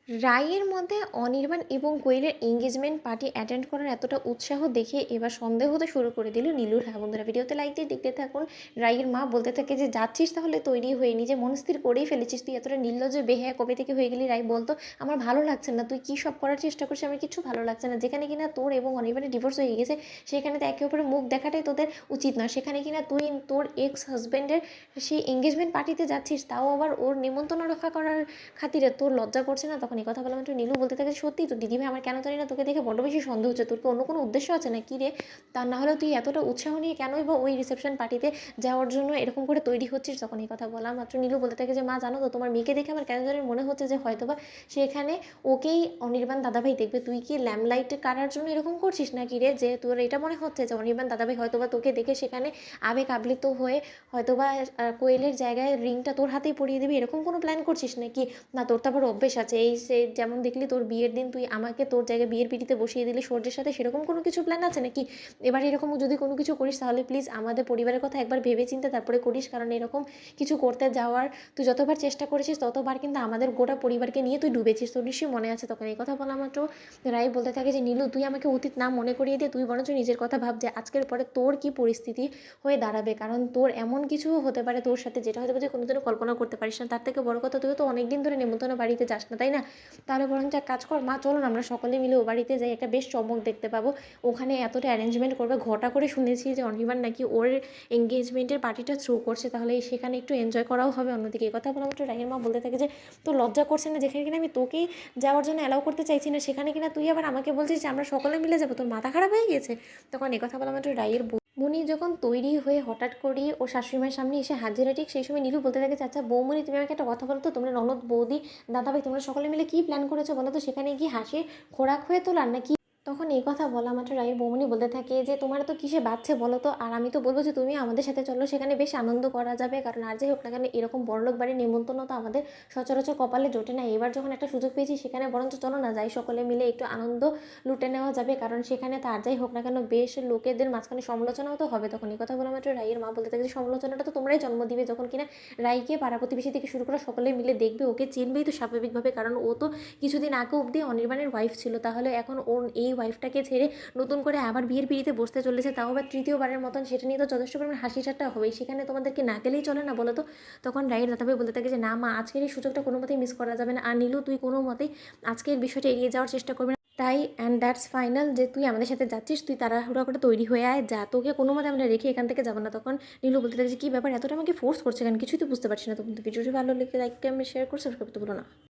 রায়ের মধ্যে অনির্বাণ এবং কোয়েলের এঙ্গেজমেন্ট পার্টি অ্যাটেন্ড করার এতটা উৎসাহ দেখে এবার সন্দেহ হতে শুরু করে দিল নীলুর। হ্যাঁ বন্ধুরা, ভিডিওতে লাইক দিয়ে দেখতে থাকুন। রায়ের মা বলতে থাকে যে যাচ্ছিস তাহলে তৈরি হয়ে, নিজে মনস্থির করেই ফেলেছিস, তুই এতটা নির্লজ্জ বেহায়া কবে থেকে হয়ে গেলি? রায় বলতো আমার ভালো লাগছে না, তুই কী সব করার চেষ্টা করছিস, আমার কিছু ভালো লাগছে না। যেখানে কিনা তোর এবং অনির্বাণের ডিভোর্স হয়ে গেছে সেখানে তো একে অপরের মুখ দেখাটাই তোদের উচিত নয়। সেখানে কিনা তুই তোর এক্স হাজব্যান্ডের সেই এঙ্গেজমেন্ট পার্টিতে যাচ্ছিস, তাও আবার ওর নিমন্ত্রণ রক্ষা করার খাতিরে। তোর লজ্জা করছে না? তখন এই কথা বলা মাত্র নীলু বলতে থাকে সত্যি তো দিদিভাই, আমার কেন জানি না তোকে দেখে বড্ড বেশি সন্দেহ হচ্ছে, তোর কি অন্য কোনো উদ্দেশ্য আছে না কি রে? তা না হলেও তুই এতটা উৎসাহ নিয়ে কেনই বা ওই রিসেপশন পার্টিতে যাওয়ার জন্য এরকম করে তৈরি হচ্ছিস? তখন এই কথা বলা মাত্র নীলু বলতে থাকে যে মা জানো তো, তোমার মেয়েকে দেখে আমার কেন জানি মনে হচ্ছে যে হয়তোবা সেখানে ওকেই অনির্বাণ দাদাভাই দেখবে। তুই কি ল্যাম্পলাইট কাটার জন্য এরকম করছিস নাকি রে, যে তোর এটা মনে হচ্ছে যে অনির্বাণ দাদাভাই হয়তোবা তোকে দেখে সেখানে আবেগ আপ্লিত হয়ে হয়তোবা কোয়েলের জায়গায় রিংটা তোর হাতেই পরিয়ে দেবে, এরকম কোনো প্ল্যান করছিস নাকি? না তোর তো আবার অভ্যেস আছে, এই সে যেমন দেখলি তোর বিয়ের দিন তুই আমাকে তোর জায়গায় বিয়ের পিড়িতে বসিয়ে দিলি সূর্যের সাথে, সেরকম কোনো কিছু প্ল্যান আছে নাকি? এবার এরকম যদি কোনো কিছু করিস তাহলে প্লিজ আমাদের পরিবারের কথা একবার ভেবে চিন্তে তারপরে করিস, কারণ এরকম কিছু করতে যাওয়ার তুই যতবার চেষ্টা করেছিস ততবার কিন্তু আমাদের গোটা পরিবারকে নিয়ে তুই ডুবেছিস, তোর নিশ্চয়ই মনে আছে। তখন এই কথা বলা মাত্র রাই বলতে থাকে যে নীলু তুই আমাকে অতীত না মনে করিয়ে দিয়ে তুই বরঞ্চ নিজের কথা ভাব যে আজকের পরে তোর কি পরিস্থিতি হয়ে দাঁড়াবে, কারণ তোর এমন কিছু হতে পারে তোর সাথে যেটা হয়তো যে কোনোদিনও কল্পনা করতে পারিস না। তার থেকে বড় কথা, তুই তো অনেক দিন ধরে নেমন্তন্ন বাড়িতে যাস না, তাই না? তাহলে বরঞ্চ এক কাজ কর মা, চলো না আমরা সকলে মিলে ও বাড়িতে যাই, একটা বেশ চমক দেখতে পাবো। ওখানে এতটা অ্যারেঞ্জমেন্ট করবে, ঘটা করে শুনেছি যে অনির্বাণ নাকি ওর এঙ্গেজমেন্টের পার্টিটা থ্রু করছে, তাহলে সেখানে একটু এনজয় করাও হবে। অন্যদিকে এই কথা বলা মাত্র রাগের মা বলতে থাকে যে তো লজ্জা করছে না, যেখানে কিনা আমি তোকেই যাওয়ার জন্য অ্যালাউ করতে চাইছি না সেখানে কিনা তুই আবার আমাকে বলছিস যে আমরা সকলে মিলে যাবো, তোর মাথা খারাপ হয়ে গেছে? তখন এই কথা বলা মাত্র রায়ের বৌমনি যখন তৈরি হয়ে হঠাৎ করে ও শাশুড়িমার সামনে এসে হাজিরা, ঠিক সেই সময় নীলু বলতে থাকে আচ্ছা বৌমনি তুমি আমাকে একটা কথা বলো তো, তোমরা ননদ বৌদি দাদাভাই তোমরা সকলে মিলে কী প্ল্যান করেছো বলো তো? সেখানে কি হাসি খোরাক হয়ে তোলার নাকি? তখন এই কথা বলা মাত্র রায়ের বৌমনি বলতে থাকে যে তোমার তো কিসে বাচ্ছে বলো তো, আর আমি তো বলবো যে তুমি আমাদের সাথে চলো, সেখানে বেশ আনন্দ করা যাবে। কারণ আর যাই হোক না কেন এরকম বড়লোক বাড়ির নিমন্ত্রণ তো আমাদের সচরাচর কপালে জোটে না। এবার যখন একটা সুযোগ পেয়েছি সেখানে বরঞ্চ চলো না যাই, সকলে মিলে একটু আনন্দ লুটে নেওয়া যাবে, কারণ সেখানে তো আর যাই হোক না কেন বেশ লোকেদের মাঝখানে সমালোচনাও তো হবে। তখন এই কথা বলা মাত্র রায়ের মা বলতে থাকে যে সমালোচনাটা তো তোমরাই জন্ম দিবে, যখন কিনা রাইকে পাড়া প্রতিবেশী থেকে শুরু করে সকলে মিলে দেখবে, ওকে চিনবেই তো স্বাভাবিকভাবে, কারণ ও তো কিছুদিন আগে অবধি অনির্বাণের ওয়াইফ ছিল, তাহলে এখন ওর এই ওয়াইফটাকে ছেড়ে নতুন করে আবার বিয়ের পিড়িতে বসতে চলেছে, তাও আবার তৃতীয়বারের মতন, সেটা নিয়ে তো যথেষ্ট পরিমাণ হাসি ঠাট্টা হবেই। সেখানে তোমাদেরকে না গেলেই চলে না বলো তো? তখন রায়ের দাদাভাই বলতে থাকে যে না মা, আজকের এই সুযোগটা কোনো মতেই মিস করা যাবে না, আর নীলু তুই কোনো মতেই আজকের বিষয়টা এড়িয়ে যাওয়ার চেষ্টা করবি না। তাই অ্যান্ড দ্যাটস ফাইনাল, যে তুই আমাদের সাথে যাচ্ছিস, তুই তাড়াহুড়া করে তৈরি হয়ে আয়, যা, তোকে কোনো মতে আমরা রেখে এখান থেকে যাবো না। তখন নীলু বলতে থাকে যে কী ব্যাপার, এতটা আমাকে ফোর্স করছে কেন, কিছুই তো বুঝতে পারছি না। তখন তো ভিডিওটি ভালো লেগে লাইক কমেন্ট শেয়ার করে সাবস্ক্রাইব করতে বলো না।